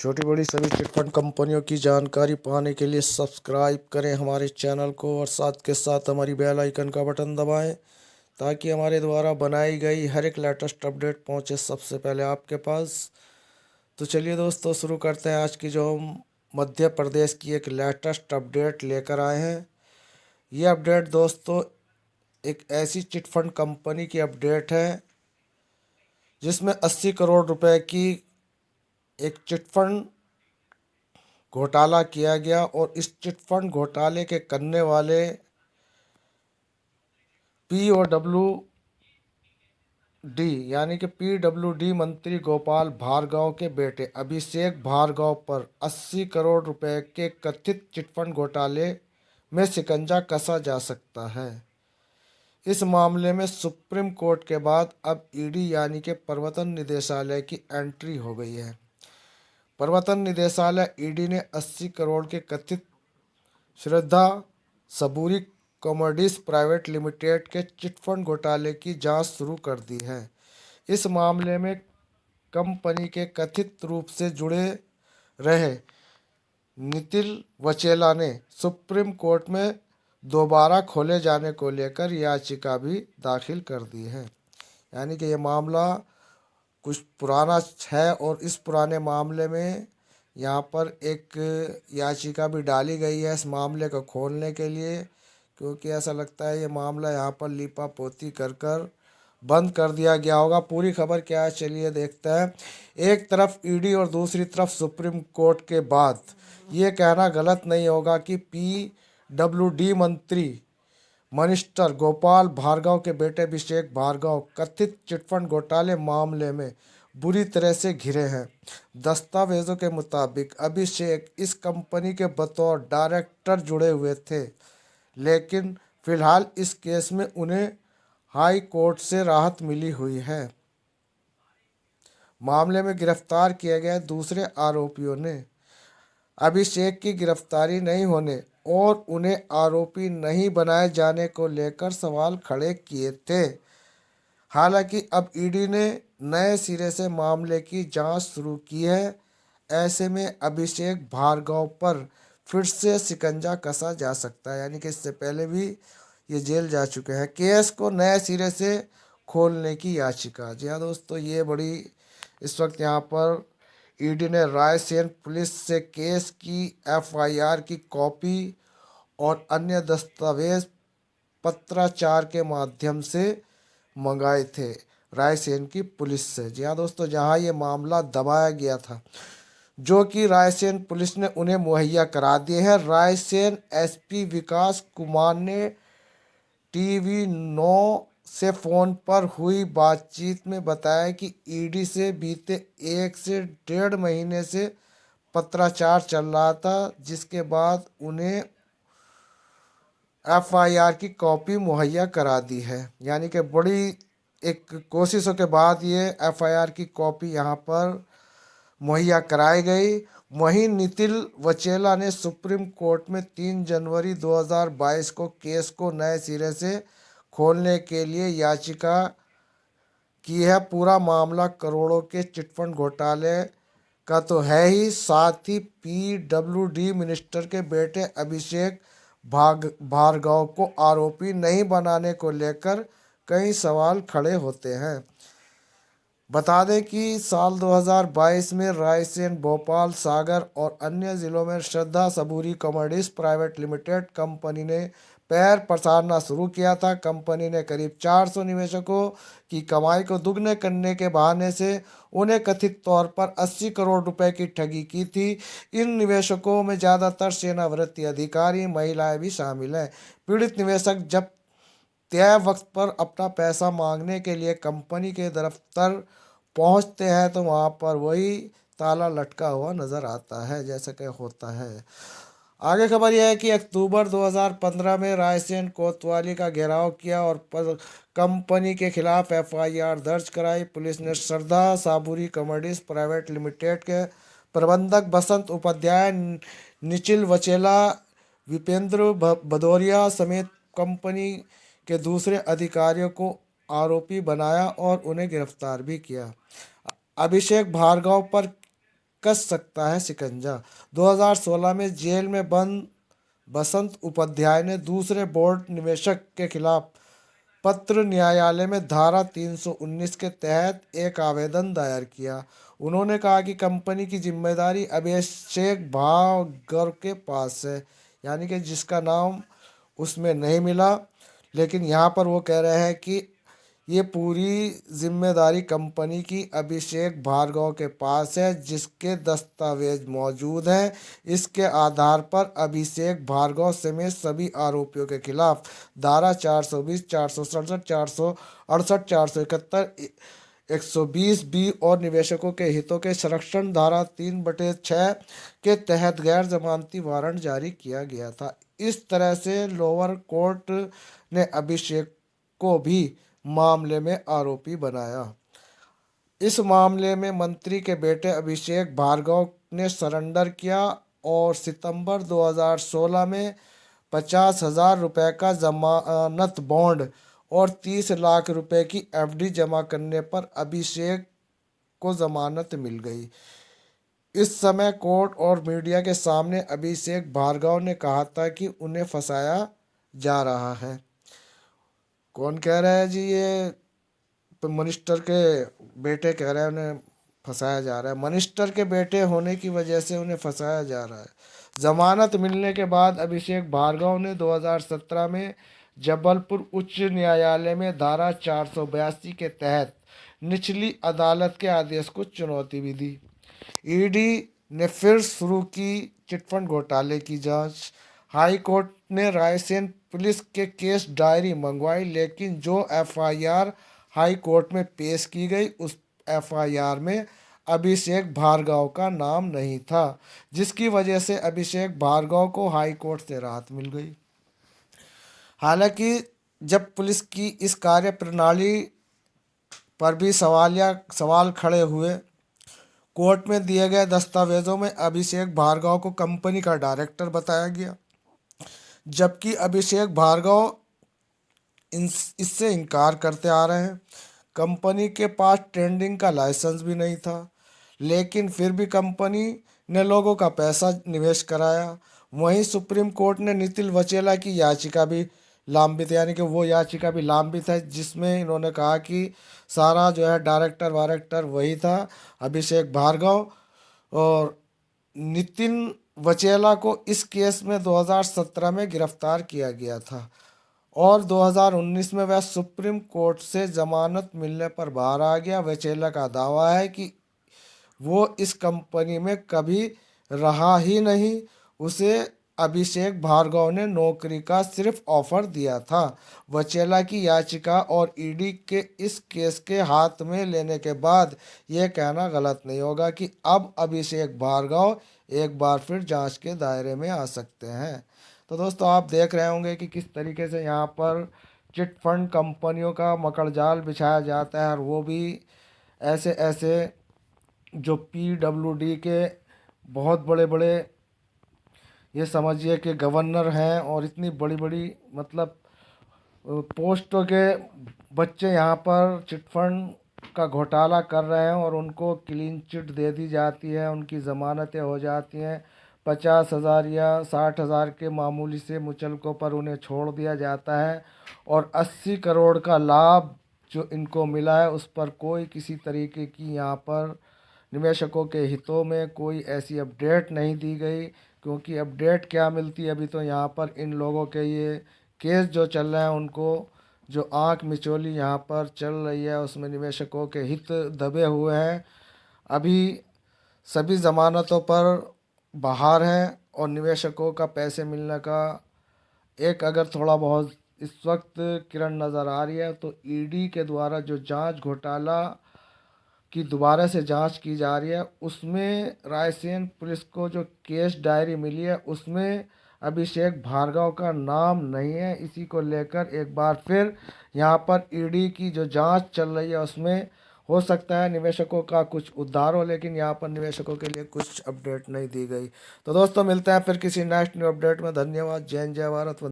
छोटी बड़ी सभी चिटफंड कंपनियों की जानकारी पाने के लिए सब्सक्राइब करें हमारे चैनल को और साथ के साथ हमारी बेल आइकन का बटन दबाएं ताकि हमारे द्वारा बनाई गई हर एक लेटेस्ट अपडेट पहुंचे सबसे पहले आपके पास। तो चलिए दोस्तों शुरू करते हैं आज की जो हम मध्य प्रदेश की एक लेटेस्ट अपडेट लेकर आए हैं। ये अपडेट दोस्तों एक ऐसी चिटफंड कंपनी की अपडेट है जिसमें 80 करोड़ रुपए की एक चिटफंड घोटाला किया गया और इस चिटफंड घोटाले के करने वाले पीओडब्ल्यू डी यानी कि पीडब्ल्यूडी मंत्री गोपाल भार्गव के बेटे अभिषेक भार्गव पर 80 करोड़ रुपए के कथित चिटफंड घोटाले में शिकंजा कसा जा सकता है। इस मामले में सुप्रीम कोर्ट के बाद अब ईडी यानी कि प्रवर्तन निदेशालय की एंट्री हो गई है। प्रवर्तन निदेशालय ईडी ने 80 करोड़ के कथित श्रद्धा सबूरी कमोडिस प्राइवेट लिमिटेड के चिटफंड घोटाले की जांच शुरू कर दी है। इस मामले में कंपनी के कथित रूप से जुड़े रहे नितिन वचेला ने सुप्रीम कोर्ट में दोबारा खोले जाने को लेकर याचिका भी दाखिल कर दी है। यानी कि ये मामला कुछ पुराना है और इस पुराने मामले में यहाँ पर एक याचिका भी डाली गई है इस मामले को खोलने के लिए, क्योंकि ऐसा लगता है ये मामला यहाँ पर लीपा पोती कर कर बंद कर दिया गया होगा। पूरी खबर क्या है चलिए देखते हैं। एक तरफ ईडी और दूसरी तरफ सुप्रीम कोर्ट के बाद ये कहना गलत नहीं होगा कि पीडब्ल्यूडी मंत्री मिनिस्टर गोपाल भार्गव के बेटे अभिषेक भार्गव कथित चिटफंड घोटाले मामले में बुरी तरह से घिरे हैं। दस्तावेजों के मुताबिक अभिषेक इस कंपनी के बतौर डायरेक्टर जुड़े हुए थे, लेकिन फिलहाल इस केस में उन्हें हाई कोर्ट से राहत मिली हुई है। मामले में गिरफ्तार किए गए दूसरे आरोपियों ने अभिषेक की गिरफ्तारी नहीं होने और उन्हें आरोपी नहीं बनाए जाने को लेकर सवाल खड़े किए थे। हालांकि अब ईडी ने नए सिरे से मामले की जांच शुरू की है। ऐसे में अभिषेक भार्गव पर फिर से शिकंजा कसा जा सकता है, यानी कि इससे पहले भी ये जेल जा चुके हैं। केस को नए सिरे से खोलने की याचिका। जी हाँ दोस्तों, ये बड़ी इस वक्त यहाँ पर ईडी ने रायसेन पुलिस से केस की एफआईआर की कॉपी और अन्य दस्तावेज पत्राचार के माध्यम से मंगाए थे रायसेन की पुलिस से। जी हाँ दोस्तों, जहाँ ये मामला दबाया गया था जो कि रायसेन पुलिस ने उन्हें मुहैया करा दिए हैं। रायसेन एसपी विकास कुमार ने टीवी 9 से फ़ोन पर हुई बातचीत में बताया कि ईडी से बीते 1 से 1.5 महीने से पत्राचार चल रहा था, जिसके बाद उन्हें एफआईआर की कॉपी मुहैया करा दी है। यानी कि बड़ी एक कोशिशों के बाद ये एफआईआर की कॉपी यहाँ पर मुहैया कराई गई। वहीं नितिन वचेला ने सुप्रीम कोर्ट में 3 जनवरी 2022 को केस को नए सिरे से खोलने के लिए याचिका की है। पूरा मामला करोड़ों के चिटफंड घोटाले का तो है ही, साथ ही पीडब्ल्यूडी मिनिस्टर के बेटे अभिषेक भार्गव को आरोपी नहीं बनाने को लेकर कई सवाल खड़े होते हैं। बता दें कि साल 2022 में रायसेन, भोपाल, सागर और अन्य जिलों में श्रद्धा सबूरी कमोडिस प्राइवेट लिमिटेड कंपनी ने पैर पसारना शुरू किया था। कंपनी ने करीब 400 निवेशकों की कमाई को दुगने करने के बहाने से उन्हें कथित तौर पर 80 करोड़ रुपए की ठगी की थी। इन निवेशकों में ज़्यादातर सेनावृत्ति अधिकारी, महिलाएं भी शामिल हैं। पीड़ित निवेशक जब तय वक्त पर अपना पैसा मांगने के लिए कंपनी के दफ्तर पहुंचते हैं तो वहां पर वही ताला लटका हुआ नजर आता है, जैसा कि होता है। आगे खबर यह है कि अक्टूबर 2015 में रायसेन कोतवाली का घेराव किया और कंपनी के खिलाफ एफआईआर दर्ज कराई। पुलिस ने श्रद्धा साबूरी कमोडिस प्राइवेट लिमिटेड के प्रबंधक बसंत उपाध्याय, निखिल वचेला, विपेंद्र भदौरिया समेत कंपनी के दूसरे अधिकारियों को आरोपी बनाया और उन्हें गिरफ्तार भी किया। अभिषेक भार्गव पर कस सकता है शिकंजा। 2016 में जेल में बंद बसंत उपाध्याय ने दूसरे बोर्ड निवेशक के खिलाफ पत्र न्यायालय में धारा 319 के तहत एक आवेदन दायर किया। उन्होंने कहा कि कंपनी की जिम्मेदारी अभिषेक भागवत के पास है, यानी कि जिसका नाम उसमें नहीं मिला, लेकिन यहाँ पर वो कह रहे हैं कि ये पूरी जिम्मेदारी कंपनी की अभिषेक भार्गव के पास है, जिसके दस्तावेज मौजूद हैं। इसके आधार पर अभिषेक भार्गव समेत सभी आरोपियों के खिलाफ धारा 420, 467, 468, 471, 120 बी और निवेशकों के हितों के संरक्षण धारा 3/6 के तहत गैर जमानती वारंट जारी किया गया था। इस तरह से लोअर कोर्ट ने अभिषेक को भी मामले में आरोपी बनाया। इस मामले में मंत्री के बेटे अभिषेक भार्गव ने सरेंडर किया और सितंबर 2016 में 50,000 रुपये का जमानत बॉन्ड और 30 लाख रुपए की एफडी जमा करने पर अभिषेक को जमानत मिल गई। इस समय कोर्ट और मीडिया के सामने अभिषेक भार्गव ने कहा था कि उन्हें फंसाया जा रहा है। कौन कह रहा है जी? ये मिनिस्टर के बेटे कह रहे हैं उन्हें फंसाया जा रहा है। मिनिस्टर के बेटे होने की वजह से उन्हें फंसाया जा रहा है। जमानत मिलने के बाद अभिषेक भार्गव ने 2017 में जबलपुर उच्च न्यायालय में धारा 482 के तहत निचली अदालत के आदेश को चुनौती भी दी। ईडी ने फिर शुरू की चिटफंड घोटाले की जांच। हाई कोर्ट ने रायसेन पुलिस के केस डायरी मंगवाई, लेकिन जो एफआईआर हाई कोर्ट में पेश की गई उस एफआईआर में अभिषेक भार्गव का नाम नहीं था, जिसकी वजह से अभिषेक भार्गव को हाई कोर्ट से राहत मिल गई। हालांकि जब पुलिस की इस कार्य प्रणाली पर भी सवाल खड़े हुए। कोर्ट में दिए गए दस्तावेजों में अभिषेक भार्गव को कंपनी का डायरेक्टर बताया गया, जबकि अभिषेक भार्गव इससे इनकार करते आ रहे हैं। कंपनी के पास ट्रेडिंग का लाइसेंस भी नहीं था, लेकिन फिर भी कंपनी ने लोगों का पैसा निवेश कराया। वहीं सुप्रीम कोर्ट ने नितिन वचेला की याचिका भी लंबित, यानी कि वो याचिका भी लंबित है, जिसमें इन्होंने कहा कि सारा जो है डायरेक्टर वायरेक्टर वही था, अभिषेक भार्गव। और नितिन वचेला को इस केस में 2017 में गिरफ्तार किया गया था और 2019 में वह सुप्रीम कोर्ट से जमानत मिलने पर बाहर आ गया। वचेला का दावा है कि वो इस कंपनी में कभी रहा ही नहीं, उसे अभिषेक भार्गव ने नौकरी का सिर्फ ऑफर दिया था। वचेला की याचिका और ईडी के इस केस के हाथ में लेने के बाद ये कहना गलत नहीं होगा कि अब अभिषेक भार्गव एक बार फिर जांच के दायरे में आ सकते हैं। तो दोस्तों, आप देख रहे होंगे कि किस तरीके से यहाँ पर चिट फंड कंपनियों का मकड़जाल बिछाया जाता है, और वो भी ऐसे ऐसे जो पीडब्ल्यूडी के बहुत बड़े बड़े, ये समझिए कि गवर्नर हैं और इतनी बड़ी बड़ी मतलब पोस्टों के बच्चे यहाँ पर चिटफंड का घोटाला कर रहे हैं और उनको क्लीन चिट दे दी जाती है, उनकी ज़मानतें हो जाती हैं। 50,000 या 60,000 के मामूली से मुचलकों पर उन्हें छोड़ दिया जाता है और 80 करोड़ का लाभ जो इनको मिला है उस पर कोई किसी तरीके की यहाँ पर निवेशकों के हितों में कोई ऐसी अपडेट नहीं दी गई। क्योंकि अपडेट क्या मिलती है, अभी तो यहाँ पर इन लोगों के ये केस जो चल रहे हैं उनको जो आंख मिचौली यहाँ पर चल रही है उसमें निवेशकों के हित दबे हुए हैं। अभी सभी ज़मानतों पर बाहर हैं और निवेशकों का पैसे मिलने का एक अगर थोड़ा बहुत इस वक्त किरण नज़र आ रही है, तो ईडी के द्वारा जो जांच घोटाला की दोबारा से जांच की जा रही है, उसमें रायसेन पुलिस को जो केस डायरी मिली है उसमें अभिषेक भार्गव का नाम नहीं है। इसी को लेकर एक बार फिर यहाँ पर ईडी की जो जांच चल रही है उसमें हो सकता है निवेशकों का कुछ उद्धार हो, लेकिन यहाँ पर निवेशकों के लिए कुछ अपडेट नहीं दी गई। तो दोस्तों, मिलते हैं फिर किसी नेक्स्ट न्यू अपडेट में। धन्यवाद। जय हिंद, जय भारत।